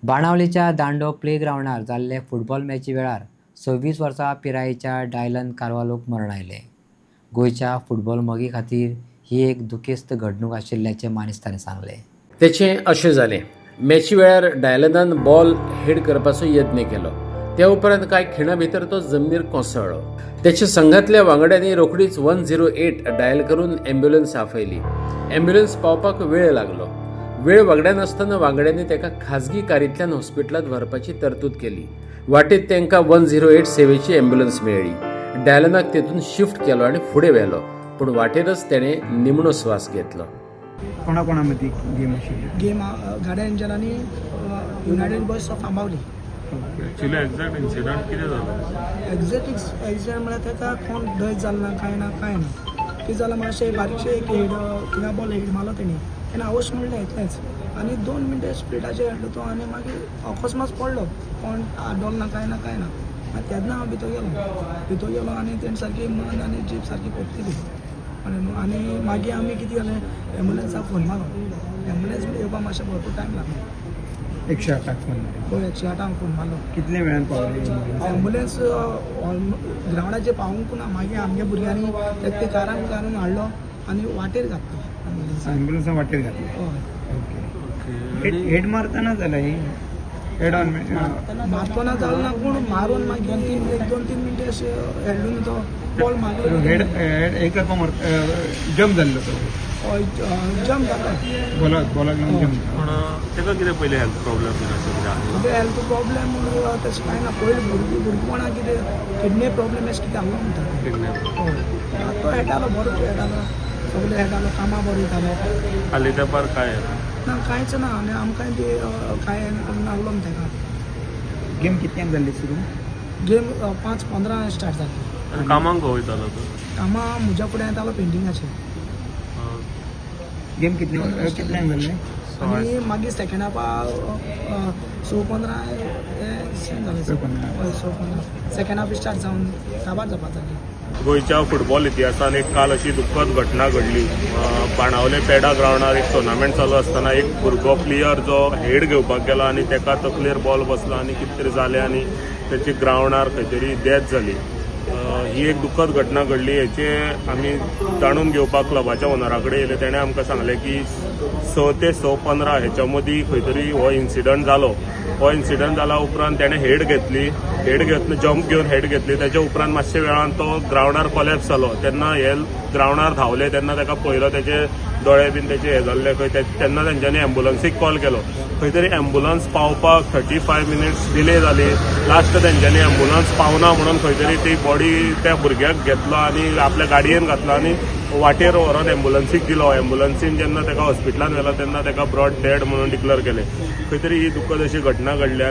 बाणावलीच्या दांडो प्लेग्राउंडार जाल्ले फुटबॉल मॅची वेळार 26 वर्सां पिरायेच्या डायलन कार्वालोक मरण आयले. गोयच्या फुटबॉल मोगी खातीर ही एक दुखेस्त घडणूक आशिल्ल्याचें मानेस्तांनी सांगलें. तेचें अशें जालें. मॅची वेळार डायलनान बॉल हेड करपाचो यत्न केलो. त्या उपरांत कांय खिणां भितर तो जमनीर कोसळ्ळो. तेच्या संघातल्या वांगड्यांनी रोखडीच 108 डायल करून अँब्युलन्स आफयली. अँब्युलन्स पावपाक वेळ लागलो. वेळ वगड्यान आसतना वांगड्यांनी ताका खाजगी कारींतल्यान हॉस्पिटलांत व्हरपाची तरतूद केली. वाटेत तांकां 108 सेवेची अँब्युलन्स मेळ्ळी. डायलनाक तेतून शिफ्ट केलो आनी फुडें व्हेलो, पूण वाटेरच तेणें निमणो स्वास घेतलो. कोणा मदीं गेम आशिल्ली? गेम गाड्या इंजन आनी United boys of Ambavali. Actually exact incident कितें जालो? एक्झॅक्ट एक्सिडंट म्हळ्यार ताका कोण डच जालें ना, कांय ना. कितें जालें मातशें बारीकशें एक हेड थिंगा बॉल हेड मारलो तेणें आवोश म्हणलें इतलेंच. आनी 2 मिनटां स्प्लिटाचेर हाडलो तो आनी मागीर अकस्मात पडलो. कोण आड्डोल ना, कांय ना. आनी तेन्ना हांव भितर गेलो आनी तेणें सारकी मन आनी जीप सारकी पडटली. आनी मागीर आमी कितें केलें, एम्बुलन्साक फोन मारलो. एम्बुलन्स येवपाक मातशें भरपूर टायम लागलो. 108 फोन मारलो. हय, 108 फोन मारलो. कितले वेळान पावली एम्बुलन्स ग्रावंडाचेर पावूंक ना. मागीर आमच्या भुरग्यांनी ते कारान हाडलो आनी वाटेर घातलो एम्बुलन्सान वाटेर घातली? हय. हेड मारतना जालें ही? हेड ऑन मारतना जालो ना, पूण मारून मागीर 2-3 मिनटां अशें हेडून तो बॉल मारलो. हेड एक जम्प जाल्लो तो? हय, जम्प जालो. बॉलाक लागून जम्प. पूण ताका कितें पयलीं हेल्थ प्रॉब्लेम बीन अशें कितें आसलें? कितें हेल्थ प्रॉब्लेम म्हणून तशें कांय ना. पयलीं भुरगेपणां कितें किडनी प्रॉब्लेम अशें कितें आहलो म्हणटा. किडनी हय, तो हेडालो, बरो हेडालो. सगळें हेडालो, कामां बरो दितालो. हालीं तेंपार काय ना, कांयच ना. आनी आमकां ते कांय नागलो न्ही ताका. गेम कितल्यांक जाल्ली सुरू? गेम 5:15 स्टार्ट जाली. आनी कामाक खंय वयतालो तूं? कामां म्हज्या फुडें येतालो पेंटिंगाचेर. गेम कितल्यांक जाल्ले? आनी मागीर सेकेंड हाफाक 6:15 जालें. 6:15 सेकेंड हाफ स्टार्ट जावन काबार जावपाक जाली. गोंयच्या फुटबॉल इतिहासान एक काल अशी दुख्खद घटना घडली. बाणावले पेडा ग्राउंडार एक टुर्नामेंट चालू आसतना एक भुरगो प्लेयर जो हेड घेवपाक गेलो आनी ताका तकलेर बॉल बसलो आनी कितें तरी जालें आनी तेची ग्राउंडार खंय तरी डेथ जाली. ही एक दुख्खद घटना घडली. हेचे आमी जाणून घेवपाक क्लबाच्या ओनरा कडेन येयले. तेणें आमकां सांगलें की 6 ते 6:15 हेच्या मदीं खंय तरी हो इन्सिडंट जालो. हो इन्सिडंट जाला उपरांत तेणें हेड घेतली. जम्प घेवन हेड घेतली. तेच्या उपरांत मातशे वेळान तो ग्राउंडार कोलॅप्स जालो. तेन्ना हे ग्राउंडार धांवले तेन्ना ताका पयलो तेचे दोळे बीन तेचे हे जाल्ले खंय. तेन्ना तेंच्यांनी एम्बुलन्सीक कॉल केलो. खंय तरी एम्बुलन्स पावपाक 35 मिनिट्स डिले जाली. लास्ट तेंच्यांनी एम्बुलन्स पावना म्हणून खंय तरी ती बॉडी त्या भुरग्याक घेतलो आनी आपल्या गाडयेन घातलो आनी वाटेर व्हरोन एम्बुलन्सीक दिलो. एम्बुलन्सीन जेन्ना ताका हॉस्पिटलांत व्हेलो तेन्ना ताका ब्रॉड डेड म्हणून डिक्लेअर केलें. खंय तरी ही दुख्खद अशी घटना घडल्या.